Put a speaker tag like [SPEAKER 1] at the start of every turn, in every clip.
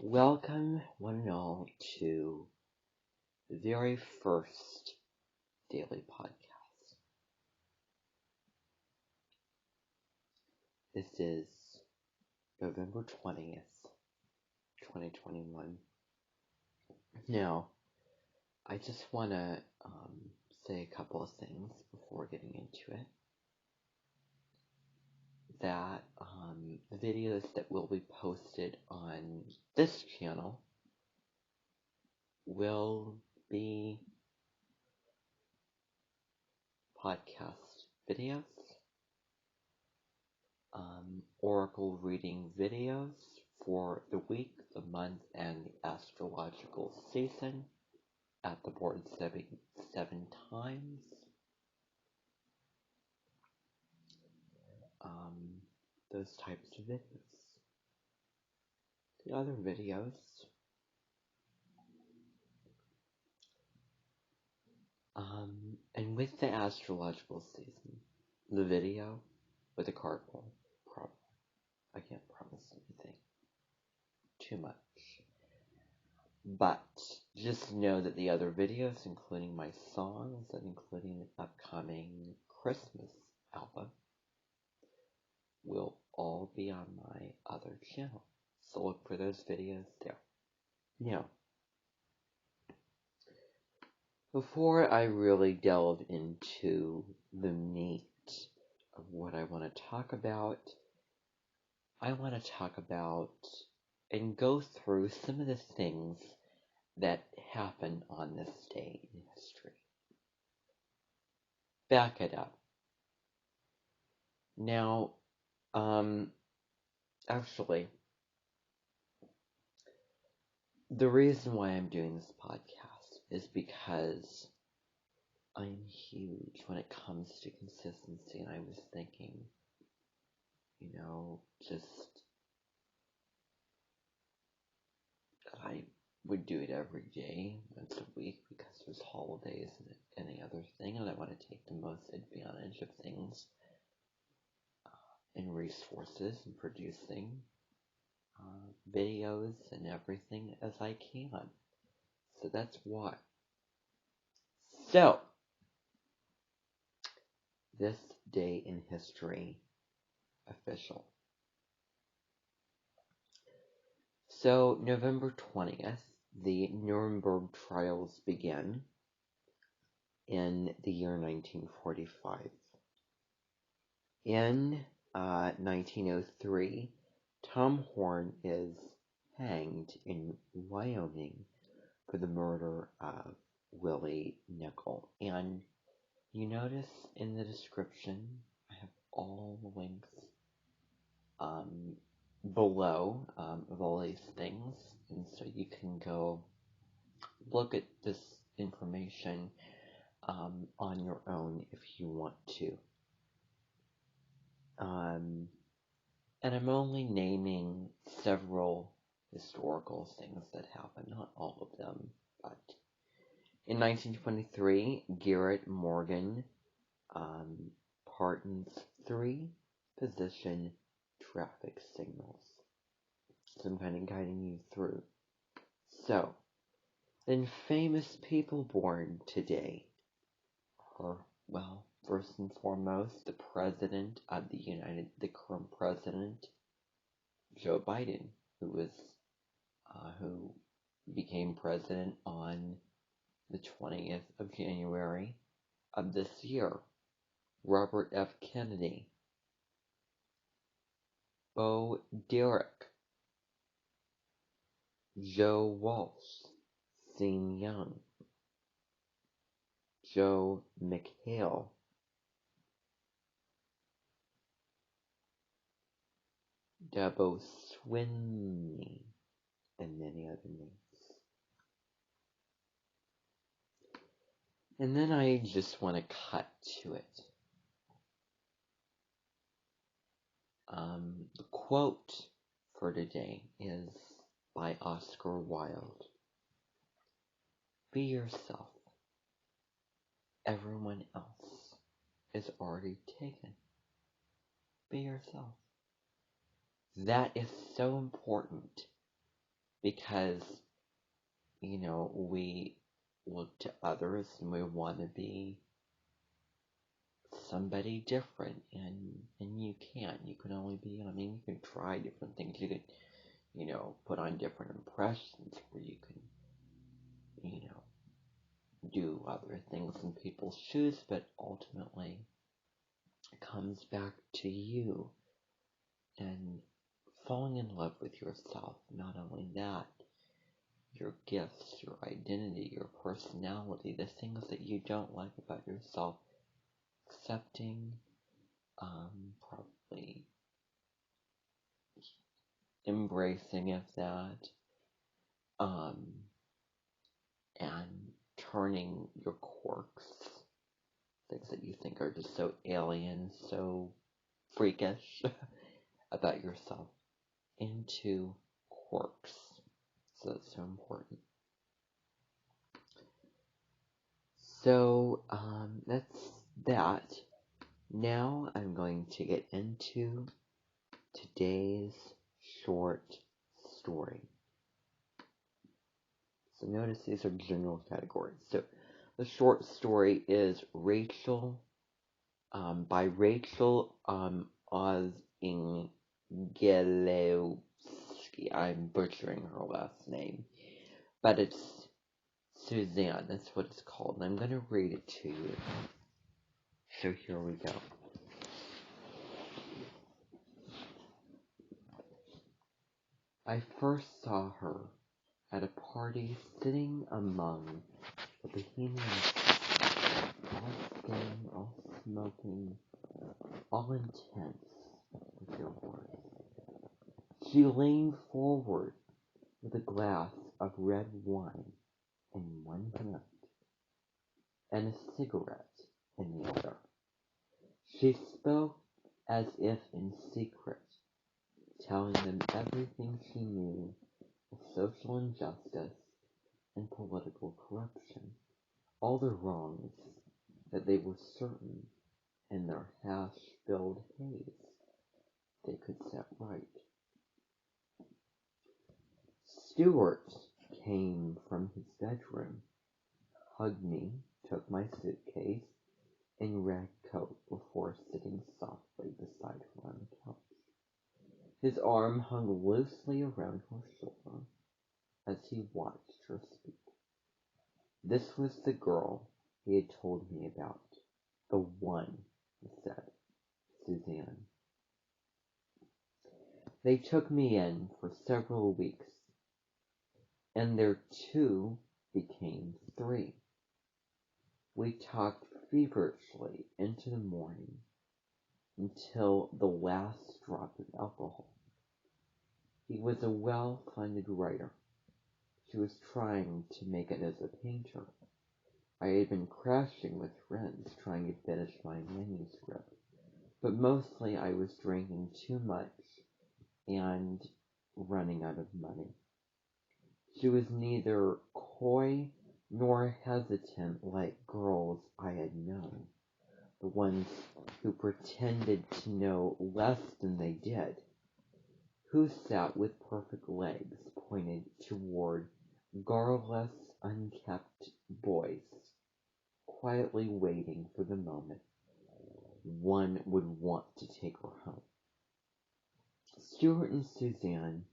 [SPEAKER 1] Welcome, one and all, to the very first daily podcast. This is November 20th, 2021. Now, I just want to say a couple of things before getting into it. That the videos that will be posted on this channel will be podcast videos, oracle reading videos for the week, the month, and the astrological season at the board seven times. Those types of videos. The other videos and with the astrological season, the video with the card pull, probably. I can't promise anything too much. But just know that the other videos, including my songs and including the upcoming Christmas album, will all be on my other channel. So look for those videos there. Now, before I really delve into the meat of what I want to talk about, I want to talk about and go through some of the things that happened on this day in history. Back it up. Now, actually, the reason why I'm doing this podcast is because I'm huge when it comes to consistency, and I was thinking, just that I would do it every day, once a week, because there's holidays and any other thing, and I want to take the most advantage of things and resources and producing videos and everything as I can. So that's why. So, this day in history official. So, November 20th, the Nuremberg trials began in the year 1945. In 1903, Tom Horn is hanged in Wyoming for the murder of Willie Nickel. And you notice in the description, I have all the links below of all these things, and so you can go look at this information on your own if you want to. And I'm only naming several historical things that happened, not all of them, but in 1923, Garrett Morgan pardons 3 position traffic signals. So I'm kind of guiding you through. So, then famous people born today are, well, first and foremost, the president of the current president, Joe Biden, who became president on the 20th of January of this year. Robert F. Kennedy, Bo Derek, Joe Walsh, Sean Young, Joe McHale, Dabo Swinney, and many other names. And then I just want to cut to it. The quote for today is by Oscar Wilde. Be yourself. Everyone else is already taken. Be yourself. That is so important because, we look to others and we want to be somebody different, and you can't. You can only be, you can try different things. You can, put on different impressions where you can, do other things in people's shoes, but ultimately it comes back to you and falling in love with yourself. Not only that, your gifts, your identity, your personality, the things that you don't like about yourself, accepting, probably embracing of that, and turning your quirks, things that you think are just so alien, so freakish about yourself, into quirks. So that's so important. So, that's that. Now I'm going to get into today's short story. So notice these are general categories. So the short story is Rachel, by Rachel Ozingelowski. I'm butchering her last name, but it's Suzanne. That's what it's called, and I'm going to read it to you. So here we go. I first saw her at a party sitting among the bohemians, all sitting, all smoking, all intense with their words. She leaned forward with a glass of red wine in one hand and a cigarette in the other. She spoke as if in secret, telling them everything she knew of social injustice and political corruption, all the wrongs that they were certain in their hash-filled haze they could set right. Stuart came from his bedroom, hugged me, took my suitcase and red coat before sitting softly beside her on the couch. His arm hung loosely around her shoulder as he watched her speak. This was the girl he had told me about. The one, he said, Suzanne. They took me in for several weeks, and their two became three. We talked feverishly into the morning until the last drop of alcohol. He was a well-funded writer. She was trying to make it as a painter. I had been crashing with friends trying to finish my manuscript, but mostly I was drinking too much and running out of money. She was neither coy nor hesitant like girls I had known, the ones who pretended to know less than they did, who sat with perfect legs pointed toward garrulous, unkempt boys, quietly waiting for the moment one would want to take her home. Stuart and Suzanne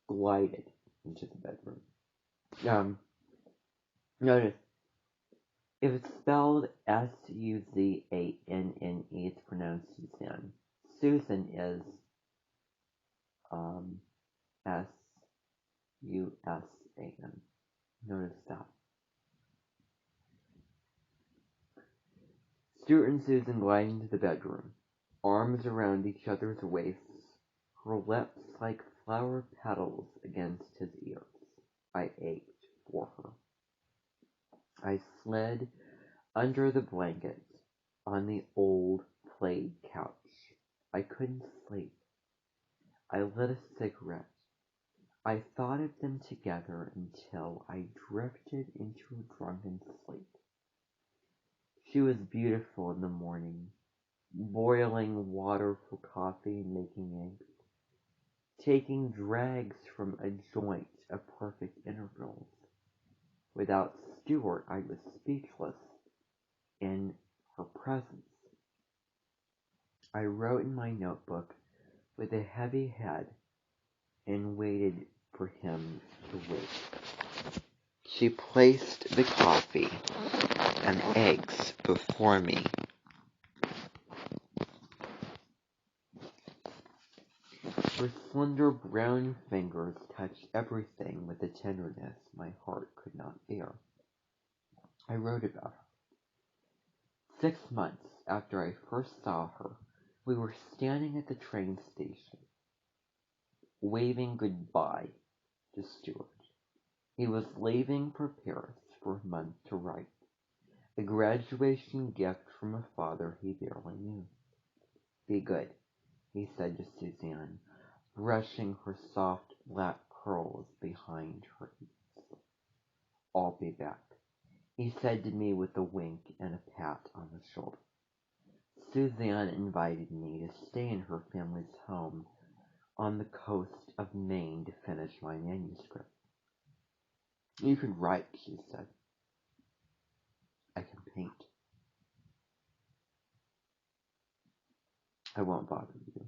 [SPEAKER 1] glided into the bedroom. Notice, if it's spelled Suzanne, it's pronounced Suzanne. Susan is Susan. Notice that. Stuart and Susan glided into the bedroom, arms around each other's waists, her lips like flower petals against his ears. I ached for her. I slid under the blankets on the old plaid couch. I couldn't sleep. I lit a cigarette. I thought of them together until I drifted into a drunken sleep. She was beautiful in the morning, boiling water for coffee and making eggs. taking drags from a joint at perfect intervals. Without Stuart, I was speechless in her presence. I wrote in my notebook with a heavy head and waited for him to wake. She placed the coffee and eggs before me. Her slender brown fingers touched everything with a tenderness my heart could not bear. I wrote about her. 6 months after I first saw her, we were standing at the train station, waving goodbye to Stuart. He was leaving for Paris for a month to write, a graduation gift from a father he barely knew. Be good, he said to Suzanne, brushing her soft black curls behind her ears. I'll be back, he said to me with a wink and a pat on the shoulder. Suzanne invited me to stay in her family's home on the coast of Maine to finish my manuscript. You can write, she said. I can paint. I won't bother you.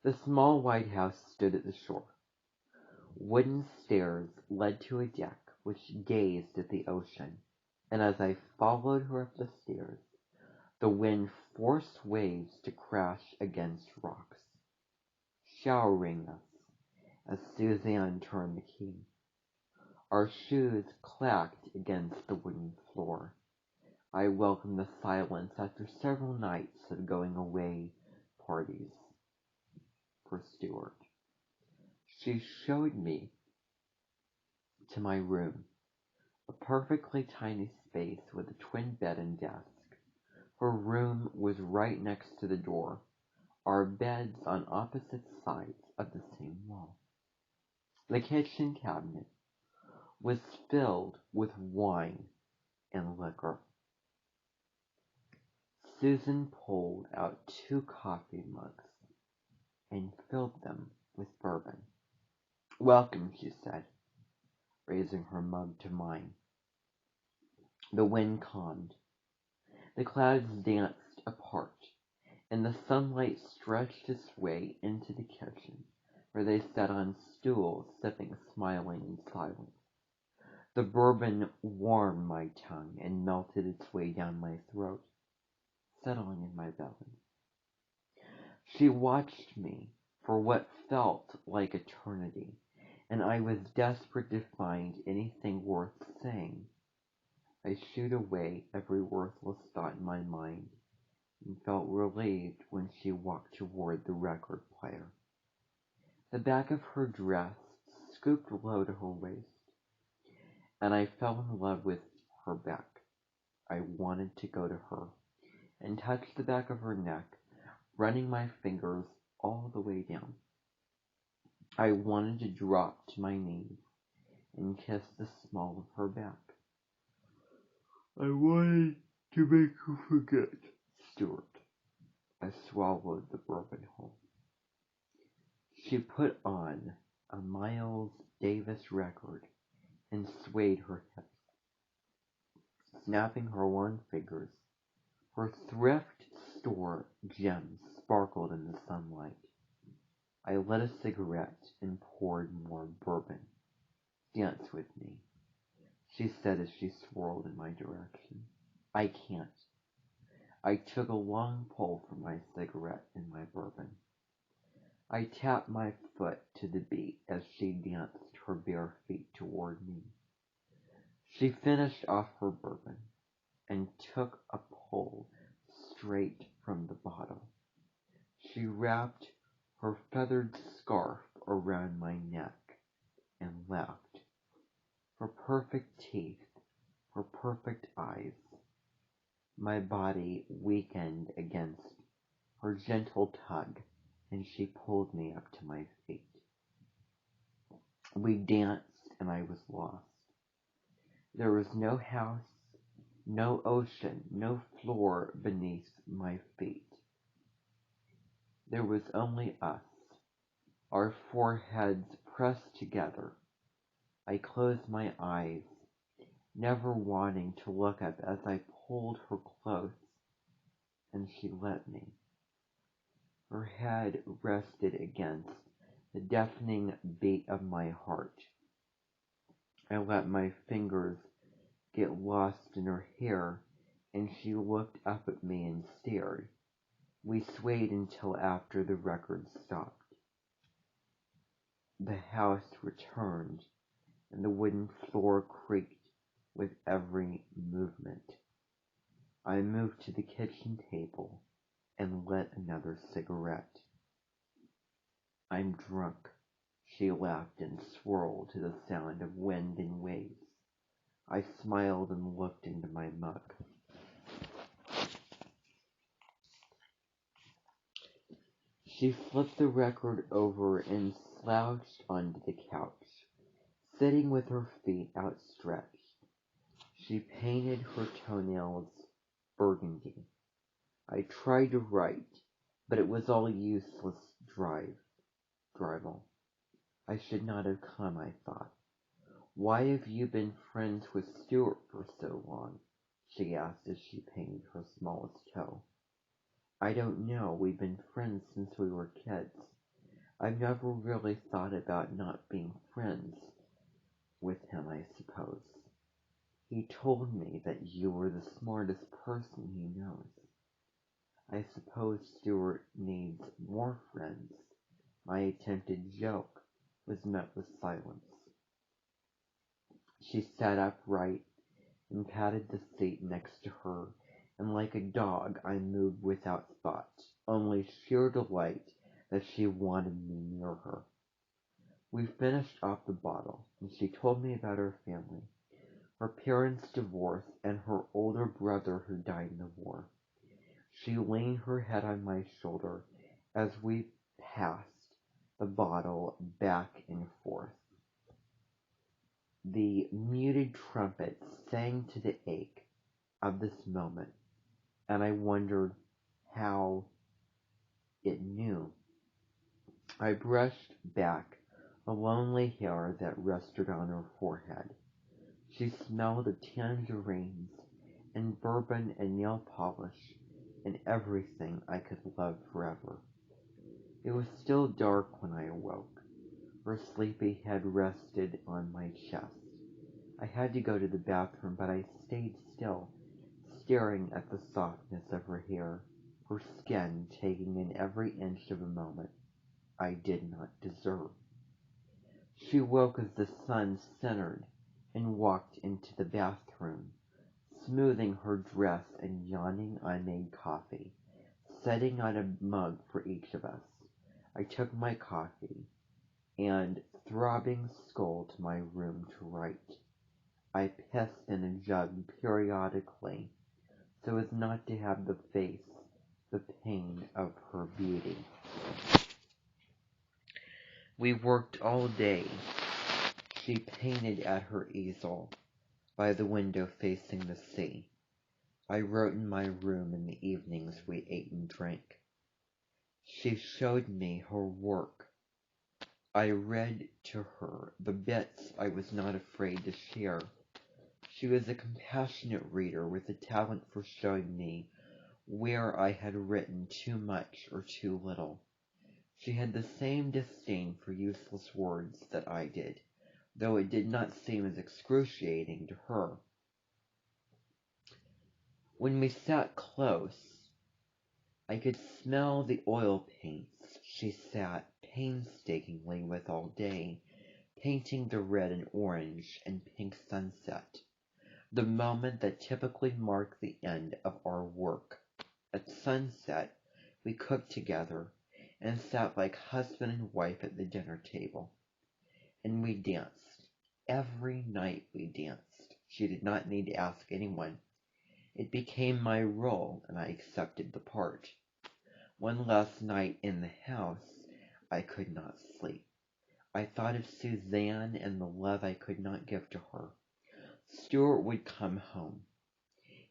[SPEAKER 1] The small white house stood at the shore. Wooden stairs led to a deck which gazed at the ocean, and as I followed her up the stairs, the wind forced waves to crash against rocks, showering us as Suzanne turned the key. Our shoes clacked against the wooden floor. I welcomed the silence after several nights of going away parties for Stuart. She showed me to my room, a perfectly tiny space with a twin bed and desk. Her room was right next to the door, our beds on opposite sides of the same wall. The kitchen cabinet was filled with wine and liquor. Susan pulled out 2 coffee mugs and filled them with bourbon. Welcome, she said, raising her mug to mine. The wind calmed. The clouds danced apart, and the sunlight stretched its way into the kitchen, where they sat on stools, sipping, smiling in silence. The bourbon warmed my tongue and melted its way down my throat, settling in my belly. She watched me for what felt like eternity, and I was desperate to find anything worth saying. I shooed away every worthless thought in my mind and felt relieved when she walked toward the record player. The back of her dress scooped low to her waist, and I fell in love with her back. I wanted to go to her and touch the back of her neck, running my fingers all the way down. I wanted to drop to my knees and kiss the small of her back. I wanted to make her forget Stuart. I swallowed the bourbon whole. She put on a Miles Davis record and swayed her hips, snapping her long fingers. Her thrift store gems sparkled in the sunlight. I lit a cigarette and poured more bourbon. Dance with me, she said as she swirled in my direction. I can't. I took a long pull from my cigarette and my bourbon. I tapped my foot to the beat as she danced her bare feet toward me. She finished off her bourbon and took a pull straight from the bottle. She wrapped her feathered scarf around my neck and laughed. Her perfect teeth, her perfect eyes. My body weakened against her gentle tug, and she pulled me up to my feet. We danced, and I was lost. There was no house, no ocean, no floor beneath my feet. There was only us, our foreheads pressed together. I closed my eyes, never wanting to look up as I pulled her close, and she let me. Her head rested against the deafening beat of my heart. I let my fingers get lost in her hair, and she looked up at me and stared. We swayed until after the record stopped. The house returned, and the wooden floor creaked with every movement. I moved to the kitchen table and lit another cigarette. I'm drunk, she laughed and swirled to the sound of wind and waves. I smiled and looked into my mug. She flipped the record over and slouched onto the couch, sitting with her feet outstretched. She painted her toenails burgundy. I tried to write, but it was all useless drivel. I should not have come, I thought. Why have you been friends with Stuart for so long? She asked as she painted her smallest toe. I don't know. We've been friends since we were kids. I've never really thought about not being friends with him, I suppose. He told me that you were the smartest person he knows. I suppose Stuart needs more friends. My attempted joke was met with silence. She sat upright and patted the seat next to her, and like a dog I moved without thought, only sheer delight that she wanted me near her. We finished off the bottle, and she told me about her family, her parents' divorce, and her older brother who died in the war. She leaned her head on my shoulder as we passed the bottle back and forth. The muted trumpet sang to the ache of this moment, and I wondered how it knew. I brushed back the lonely hair that rested on her forehead. She smelled of tangerines and bourbon and nail polish and everything I could love forever. It was still dark when I awoke. Her sleepy head rested on my chest. I had to go to the bathroom, but I stayed still, staring at the softness of her hair, her skin taking in every inch of a moment I did not deserve. She woke as the sun centered and walked into the bathroom, smoothing her dress and yawning. I made coffee, setting on a mug for each of us. I took my coffee and throbbing skull to my room to write. I pissed in a jug periodically, so as not to have the pain of her beauty. We worked all day. She painted at her easel by the window facing the sea. I wrote in my room in the evenings we ate and drank. She showed me her work. I read to her the bits I was not afraid to share. She was a compassionate reader with a talent for showing me where I had written too much or too little. She had the same disdain for useless words that I did, though it did not seem as excruciating to her. When we sat close, I could smell the oil paints she sat painstakingly with all day, painting the red and orange and pink sunset, the moment that typically marked the end of our work. At sunset, we cooked together and sat like husband and wife at the dinner table. And we danced. Every night we danced. She did not need to ask anyone. It became my role, and I accepted the part. One last night in the house, I could not sleep. I thought of Suzanne and the love I could not give to her. Stuart would come home.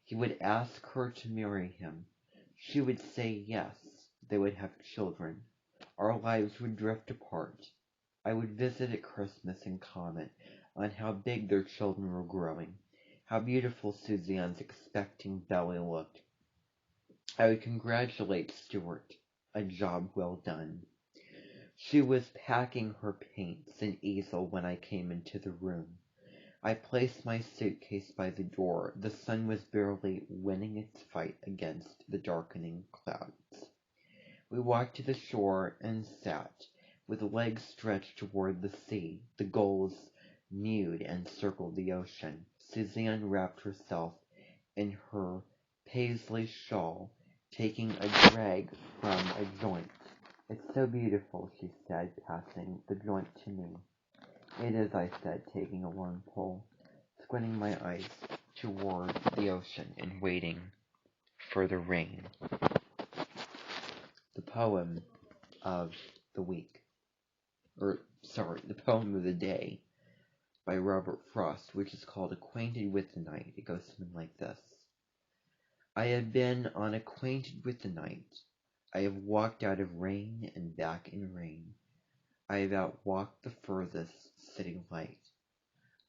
[SPEAKER 1] He would ask her to marry him. She would say yes. They would have children. Our lives would drift apart. I would visit at Christmas and comment on how big their children were growing, how beautiful Suzanne's expecting belly looked. I would congratulate Stuart, a job well done. She was packing her paints and easel when I came into the room. I placed my suitcase by the door. The sun was barely winning its fight against the darkening clouds. We walked to the shore and sat, with legs stretched toward the sea. The gulls mewed and circled the ocean. Suzanne wrapped herself in her paisley shawl, taking a drag from a joint. "It's so beautiful," she said, passing the joint to me. "It is," I said, taking a long pull, squinting my eyes toward the ocean and waiting for the rain. The poem of the week, the poem of the day by Robert Frost, which is called Acquainted with the Night. It goes something like this. I have been unacquainted with the night. I have walked out of rain and back in rain. I have outwalked the furthest city light.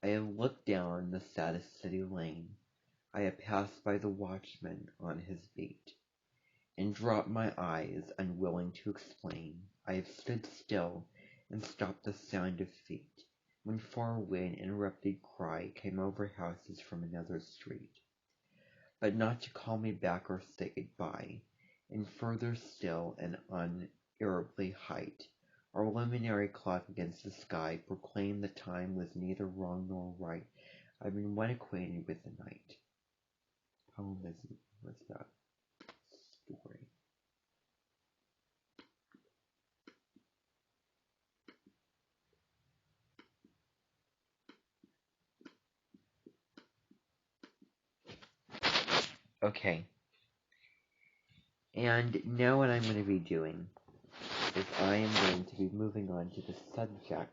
[SPEAKER 1] I have looked down the saddest city lane. I have passed by the watchman on his beat, and dropped my eyes, unwilling to explain. I have stood still and stopped the sound of feet, when far away an interrupted cry came over houses from another street, but not to call me back or say goodbye. And further still, an unerringly height, our luminary clock against the sky proclaimed the time was neither wrong nor right. I've been well acquainted with the night. Poem was that story. Okay, and now what I'm going to be doing is I am going to be moving on to the subject